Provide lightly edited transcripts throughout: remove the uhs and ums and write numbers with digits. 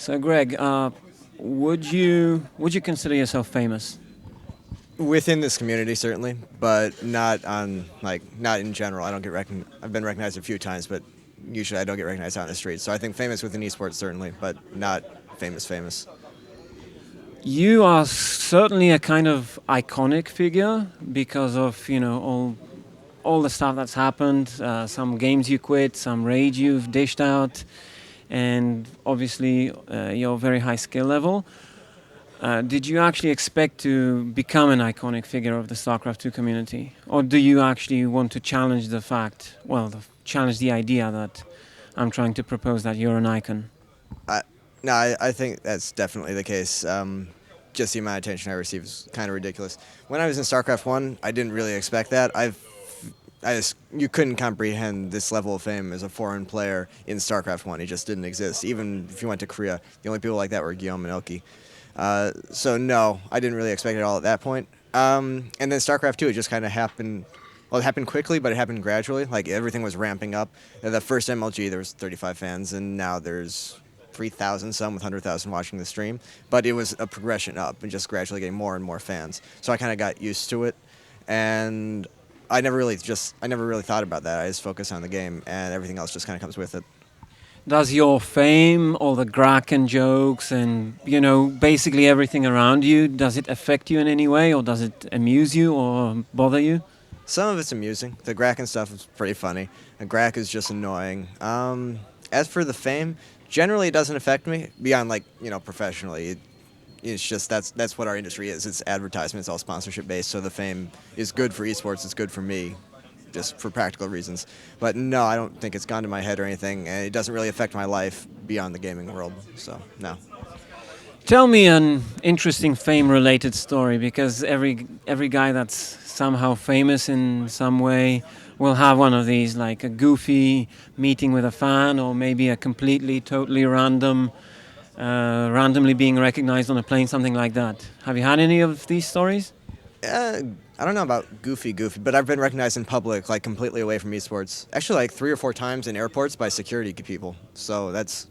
So, Greg, would you consider yourself famous? Within this community, certainly, but not on not in general. I don't get I've been recognized a few times, but usually I don't get recognized out in the streets. So I think famous within esports certainly, but not famous. You are certainly a kind of iconic figure because of all the stuff that's happened. Some games you quit, some rage you've dished out, and obviously your very high skill level. Did you actually expect to become an iconic figure of the StarCraft II community? Or do you actually want to challenge challenge the idea that I'm trying to propose that you're an icon? No, I think that's definitely the case. Just the amount of attention I receive is kind of ridiculous. When I was in StarCraft I, I didn't really expect that. You couldn't comprehend this level of fame as a foreign player in StarCraft I. It just didn't exist. Even if you went to Korea, the only people like that were Guillaume and Ilki. So no, I didn't really expect it all at that point. And then StarCraft II, it just kind of happened. Well, it happened quickly, but it happened gradually. Like everything was ramping up. The first MLG, there was 35 fans, and now there's 3,000 some with 100,000 watching the stream. But it was a progression up and just gradually getting more and more fans. So I kind of got used to it, and I never really thought about that. I just focused on the game, and everything else just kind of comes with it. Does your fame, all the Kraken jokes, and basically everything around you, does it affect you in any way, or does it amuse you or bother you? Some of it's amusing. The Kraken stuff is pretty funny. And Grak is just annoying. As for the fame, generally it doesn't affect me beyond professionally. It's just that's what our industry is. It's advertisement. It's all sponsorship based. So the fame is good for esports. It's good for me, just for practical reasons. But no, I don't think it's gone to my head or anything, and it doesn't really affect my life beyond the gaming world. So no. Tell me an interesting fame-related story, because every guy that's somehow famous in some way will have one of these, like a goofy meeting with a fan, or maybe a totally randomly being recognized on a plane, something like that. Have you had any of these stories? I don't know about goofy, but I've been recognized in public, like completely away from esports. Actually, like 3 or 4 times in airports by security people. So that's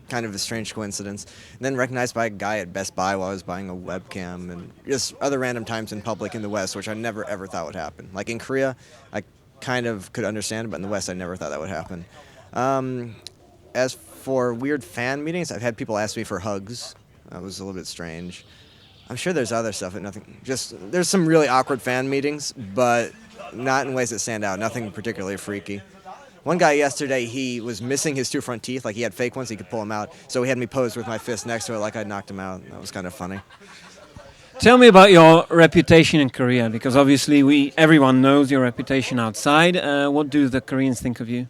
kind of a strange coincidence. And then recognized by a guy at Best Buy while I was buying a webcam, and just other random times in public in the West, which I never ever thought would happen. Like in Korea, I kind of could understand, but in the West, I never thought that would happen. As for weird fan meetings, I've had people ask me for hugs. That was a little bit strange. I'm sure there's other stuff, but nothing. There's some really awkward fan meetings, but not in ways that stand out. Nothing particularly freaky. One guy yesterday, he was missing his 2 front teeth. Like he had fake ones, he could pull them out. So he had me pose with my fist next to it like I knocked him out. That was kind of funny. Tell me about your reputation in Korea, because obviously everyone knows your reputation outside. What do the Koreans think of you?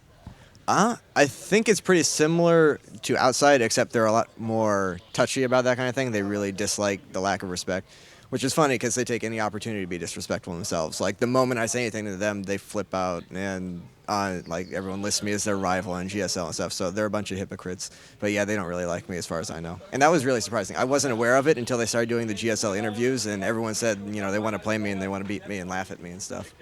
I think it's pretty similar to outside, except they're a lot more touchy about that kind of thing. They really dislike the lack of respect, which is funny because they take any opportunity to be disrespectful themselves. Like the moment I say anything to them, they flip out, and everyone lists me as their rival on GSL and stuff. So they're a bunch of hypocrites. But yeah, they don't really like me as far as I know. And that was really surprising. I wasn't aware of it until they started doing the GSL interviews, and everyone said, they want to play me and they want to beat me and laugh at me and stuff.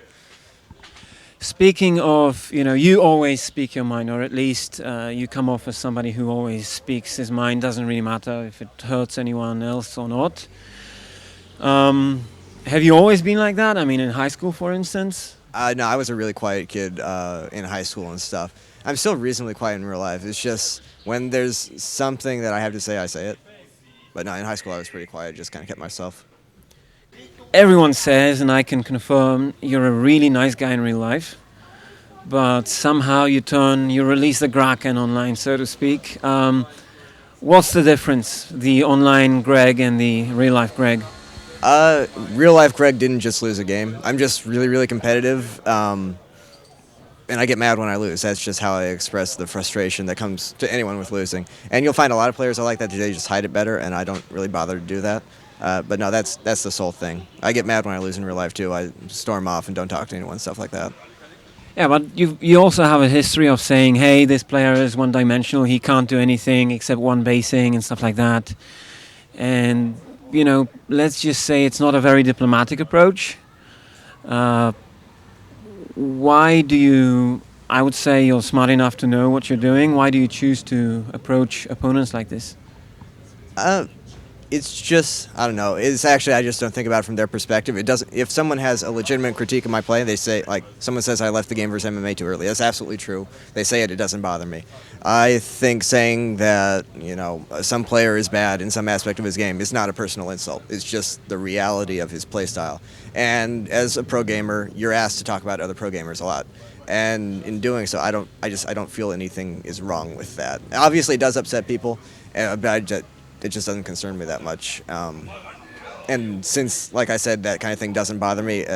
Speaking of, you always speak your mind, or at least you come off as somebody who always speaks his mind. Doesn't really matter if it hurts anyone else or not. Have you always been like that? I mean, in high school, for instance? No, I was a really quiet kid in high school and stuff. I'm still reasonably quiet in real life. It's just when there's something that I have to say, I say it. But no, in high school I was pretty quiet, just kind of kept myself. Everyone says, and I can confirm, you're a really nice guy in real life, but somehow you release the Kraken online, so to speak. What's the difference, the online Greg and the real life Greg? Real life Greg didn't just lose a game. I'm just really, really competitive, and I get mad when I lose. That's just how I express the frustration that comes to anyone with losing. And you'll find a lot of players are like that. They just hide it better, and I don't really bother to do that. But no, that's the sole thing. I get mad when I lose in real life too. I storm off and don't talk to anyone, stuff like that. Yeah, but you also have a history of saying, hey, this player is one-dimensional, he can't do anything except one basing and stuff like that. And, let's just say it's not a very diplomatic approach. Why do you, I would say you're smart enough to know what you're doing, why do you choose to approach opponents like this? It's just, I don't know. It's actually, I just don't think about it from their perspective. It doesn't. If someone has a legitimate critique of my play, they say, like, someone says I left the game versus MMA too early. That's absolutely true. They say it doesn't bother me. I think saying that, some player is bad in some aspect of his game is not a personal insult. It's just the reality of his play style. And as a pro gamer, you're asked to talk about other pro gamers a lot. And in doing so, I don't feel anything is wrong with that. Obviously, it does upset people, but it just doesn't concern me that much. And since, like I said, that kind of thing doesn't bother me,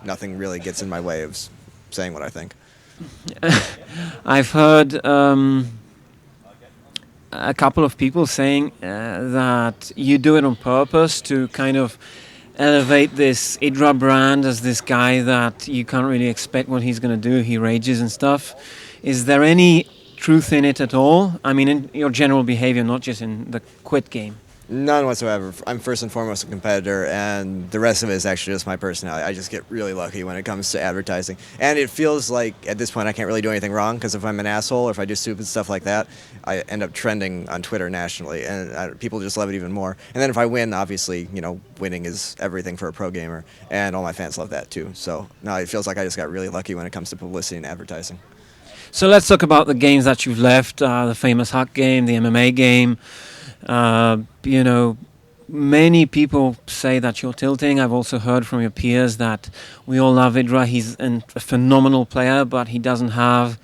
nothing really gets in my way of saying what I think. I've heard a couple of people saying that you do it on purpose to kind of elevate this IdrA brand as this guy that you can't really expect what he's going to do. He rages and stuff. Is there any truth in it at all? I mean, in your general behavior, not just in the quit game. None whatsoever. I'm first and foremost a competitor, and the rest of it is actually just my personality. I just get really lucky when it comes to advertising. And it feels like, at this point, I can't really do anything wrong, because if I'm an asshole or if I do stupid stuff like that, I end up trending on Twitter nationally, and people just love it even more. And then if I win, obviously, winning is everything for a pro gamer, and all my fans love that too. So, no, it feels like I just got really lucky when it comes to publicity and advertising. So let's talk about the games that you've left, the famous hack game, the MMA game. Many people say that you're tilting. I've also heard from your peers that we all love IdrA. He's a phenomenal player, but he doesn't have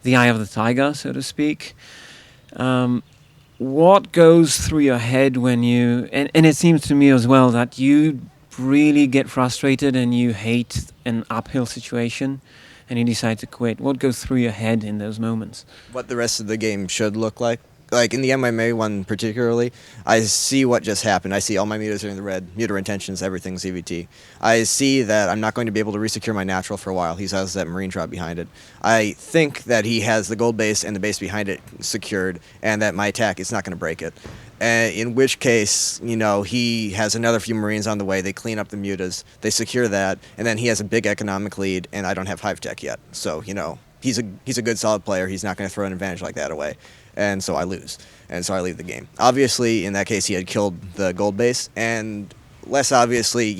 the eye of the tiger, so to speak. What goes through your head when you... And it seems to me as well that you really get frustrated and you hate an uphill situation and you decide to quit. What goes through your head in those moments? What the rest of the game should look like. Like in the MMA one particularly, I see what just happened. I see all my mutas are in the red, muta intentions, everything's EVT. I see that I'm not going to be able to resecure my natural for a while. He has that marine drop behind it. I think that he has the gold base and the base behind it secured, and that my attack is not going to break it. In which case, he has another few marines on the way. They clean up the mutas, they secure that, and then he has a big economic lead, and I don't have hive tech yet. So, he's a good solid player. He's not going to throw an advantage like that away. And so I lose. And so I leave the game. Obviously, in that case, he had killed the gold base. And less obviously,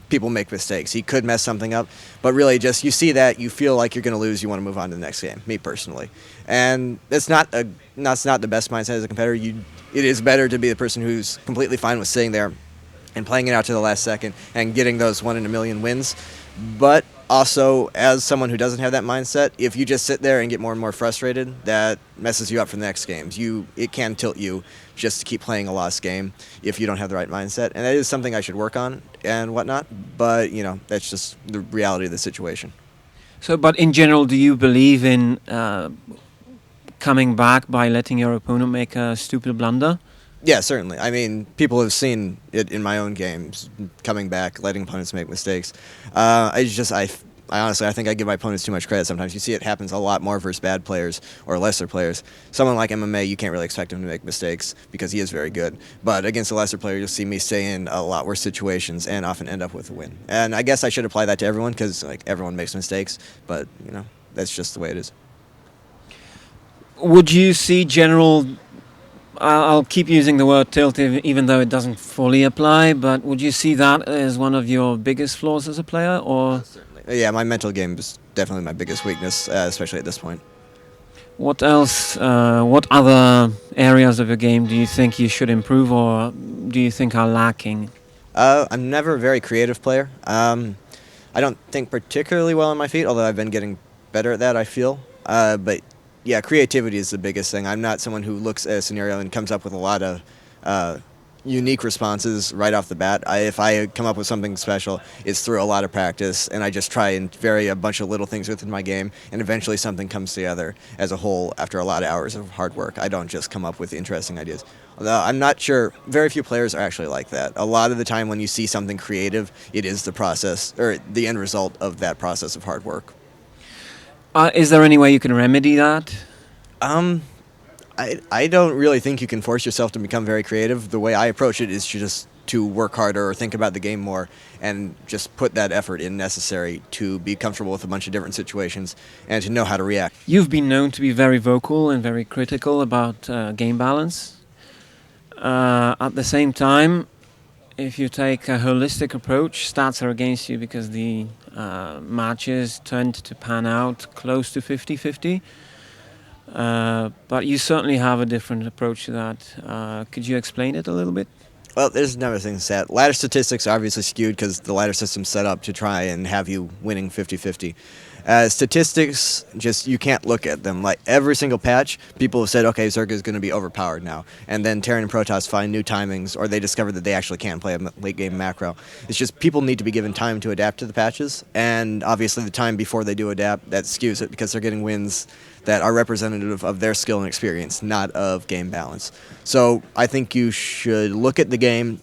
people make mistakes. He could mess something up. But really, just you see that, you feel like you're going to lose, you want to move on to the next game, me personally. And that's not the best mindset as a competitor. It is better to be the person who's completely fine with sitting there and playing it out to the last second and getting those 1 in a million wins. But also, as someone who doesn't have that mindset, if you just sit there and get more and more frustrated, that messes you up for the next games. It can tilt you just to keep playing a lost game if you don't have the right mindset. And that is something I should work on and whatnot. But, that's just the reality of the situation. So, but in general, do you believe in coming back by letting your opponent make a stupid blunder? Yeah, certainly. I mean, people have seen it in my own games, coming back, letting opponents make mistakes. I honestly, I think I give my opponents too much credit sometimes. You see it happens a lot more versus bad players or lesser players. Someone like MMA, you can't really expect him to make mistakes because he is very good. But against a lesser player, you'll see me stay in a lot worse situations and often end up with a win. And I guess I should apply that to everyone because everyone makes mistakes. But, that's just the way it is. Would you see general... I'll keep using the word tilt even though it doesn't fully apply, but would you see that as one of your biggest flaws as a player? Or certainly. Yeah, my mental game is definitely my biggest weakness, especially at this point. What else, what other areas of your game do you think you should improve or do you think are lacking? I'm never a very creative player. I don't think particularly well on my feet, although I've been getting better at that, I feel. But yeah, creativity is the biggest thing. I'm not someone who looks at a scenario and comes up with a lot of unique responses right off the bat. If I come up with something special, it's through a lot of practice, and I just try and vary a bunch of little things within my game, and eventually something comes together as a whole after a lot of hours of hard work. I don't just come up with interesting ideas. Although I'm not sure, very few players are actually like that. A lot of the time when you see something creative, it is the process, or the end result of that process of hard work. Is there any way you can remedy that? I don't really think you can force yourself to become very creative. The way I approach it is just to work harder or think about the game more and just put that effort in necessary to be comfortable with a bunch of different situations and to know how to react. You've been known to be very vocal and very critical about game balance. At the same time, if you take a holistic approach, stats are against you because the matches tend to pan out close to 50-50. But you certainly have a different approach to that. Could you explain it a little bit? Well, there's another thing set. Ladder statistics are obviously skewed because the ladder system's set up to try and have you winning 50-50. Statistics, just you can't look at them. Like every single patch, people have said, okay, Zerg is going to be overpowered now. And then Terran and Protoss find new timings, or they discover that they actually can play a late game macro. It's just people need to be given time to adapt to the patches. And obviously the time before they do adapt, that skews it because they're getting wins that are representative of their skill and experience, not of game balance. So I think you should look at the game,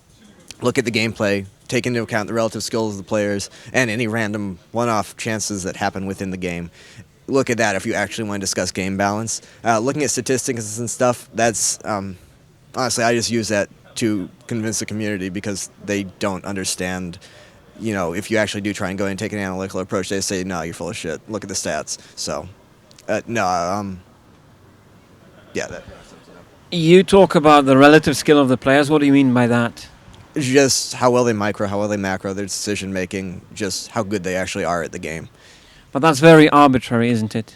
look at the gameplay, take into account the relative skills of the players, and any random one-off chances that happen within the game. Look at that if you actually want to discuss game balance. Looking at statistics and stuff, that's, honestly, I just use that to convince the community because they don't understand, you know, if you actually do try and go and take an analytical approach, they say, no, you're full of shit. Look at the stats. So, yeah, that. You talk about the relative skill of the players. What do you mean by that? Just how well they micro, how well they macro, their decision making, just how good they actually are at the game. But that's very arbitrary, isn't it?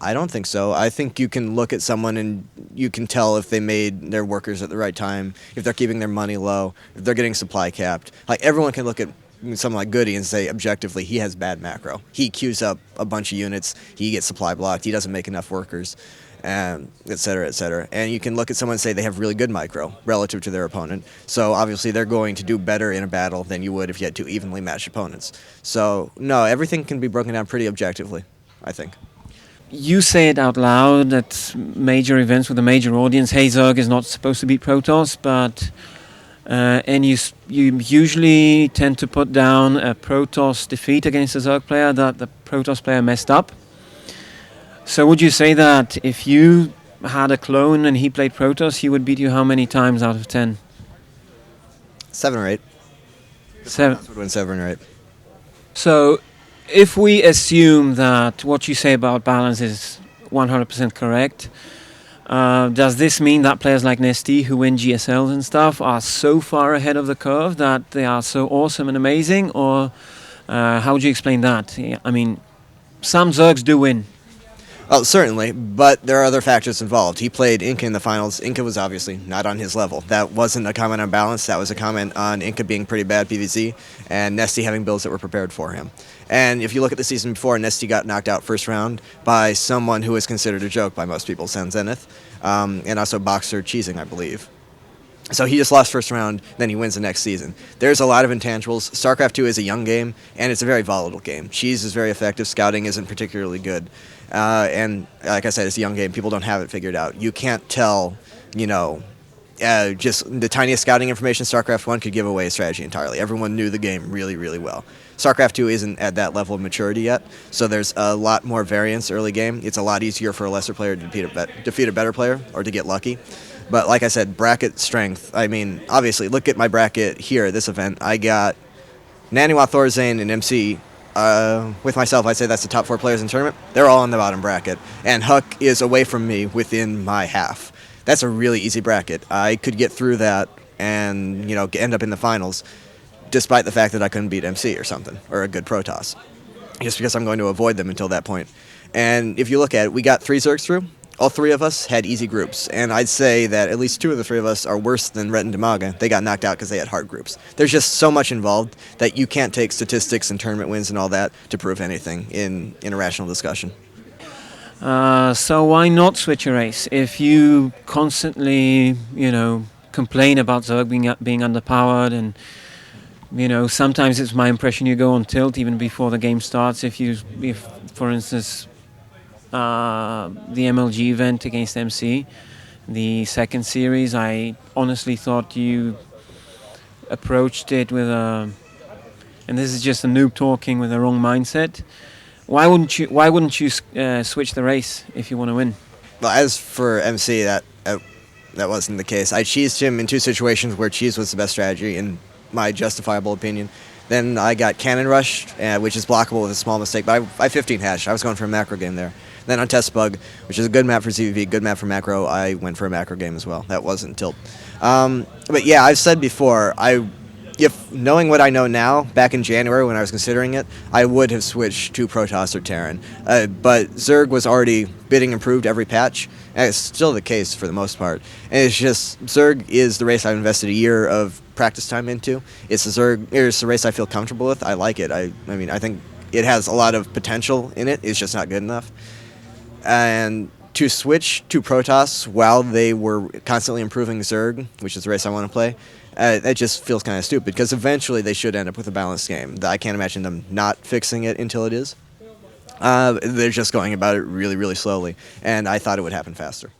I don't think so. I think you can look at someone and you can tell if they made their workers at the right time, if they're keeping their money low, if they're getting supply capped. Like everyone can look at someone like Goody and say objectively he has bad macro. He queues up a bunch of units, he gets supply blocked, he doesn't make enough workers, et cetera, et cetera. And you can look at someone and say they have really good micro relative to their opponent. So obviously they're going to do better in a battle than you would if you had two evenly matched opponents. So no, everything can be broken down pretty objectively, I think. You say it out loud at major events with a major audience. Hey, Zerg is not supposed to beat Protoss, but and you usually tend to put down a Protoss defeat against a Zerg player that the Protoss player messed up. So would you say that if you had a clone and he played Protoss, he would beat you how many times out of 10? 7 or 8. 7. Would win 7 or 8. So if we assume that what you say about balance is 100% correct, does this mean that players like Nesty who win GSLs and stuff are so far ahead of the curve that they are so awesome and amazing? Or how would you explain that? I mean, some Zergs do win. Oh, certainly, but there are other factors involved. He played Inca in the finals. Inca was obviously not on his level. That wasn't a comment on balance. That was a comment on Inca being pretty bad PvZ and Nesty having builds that were prepared for him. And if you look at the season before, Nesty got knocked out first round by someone who is considered a joke by most people, Sen Zenith, and also Boxer Cheesing, I believe. So he just lost first round, then he wins the next season. There's a lot of intangibles. StarCraft II is a young game, and it's a very volatile game. Cheese is very effective. Scouting isn't particularly good. And like I said, it's a young game. People don't have it figured out. You can't tell, you know, just the tiniest scouting information StarCraft 1 could give away a strategy entirely. Everyone knew the game really, really well. StarCraft 2 isn't at that level of maturity yet, so there's a lot more variance early game. It's a lot easier for a lesser player to defeat a better player or to get lucky. But like I said, bracket strength, I mean, obviously, look at my bracket here at this event. I got Naniwa, Thorzane, and MC. With myself, I'd say that's the top 4 players in the tournament. They're all in the bottom bracket. And Huck is away from me within my half. That's a really easy bracket. I could get through that and, you know, end up in the finals, despite the fact that I couldn't beat MC or something, or a good Protoss, just because I'm going to avoid them until that point. And if you look at it, we got 3 Zergs through. All 3 of us had easy groups, and I'd say that at least 2 of the 3 of us are worse than Rhett and Demaga. They got knocked out because they had hard groups. There's just so much involved that you can't take statistics and tournament wins and all that to prove anything in a rational discussion. So why not switch a race? If you constantly, you know, complain about Zerg being underpowered, and, you know, sometimes it's my impression you go on tilt even before the game starts. If for instance, the MLG event against MC, the second series, I honestly thought you approached it with and this is just a noob talking, with the wrong mindset. Why wouldn't you switch the race if you want to win? Well, as for MC, that wasn't the case. I cheesed him in 2 situations where cheese was the best strategy, in my justifiable opinion. Then I got Cannon Rush, which is blockable with a small mistake, but I 15 hashed. I was going for a macro game there. Then on Test Bug, which is a good map for CVP, good map for macro, I went for a macro game as well. That wasn't tilt. But yeah, I've said before, if knowing what I know now, back in January when I was considering it, I would have switched to Protoss or Terran. But Zerg was already bidding improved every patch, and it's still the case for the most part. And it's just, Zerg is the race I've invested a year of practice time into. It's the race I feel comfortable with. I like it. I mean, I think it has a lot of potential in it. It's just not good enough. And to switch to Protoss while they were constantly improving Zerg, which is the race I want to play, that just feels kind of stupid, because eventually they should end up with a balanced game. I can't imagine them not fixing it until it is. They're just going about it really, really slowly, and I thought it would happen faster.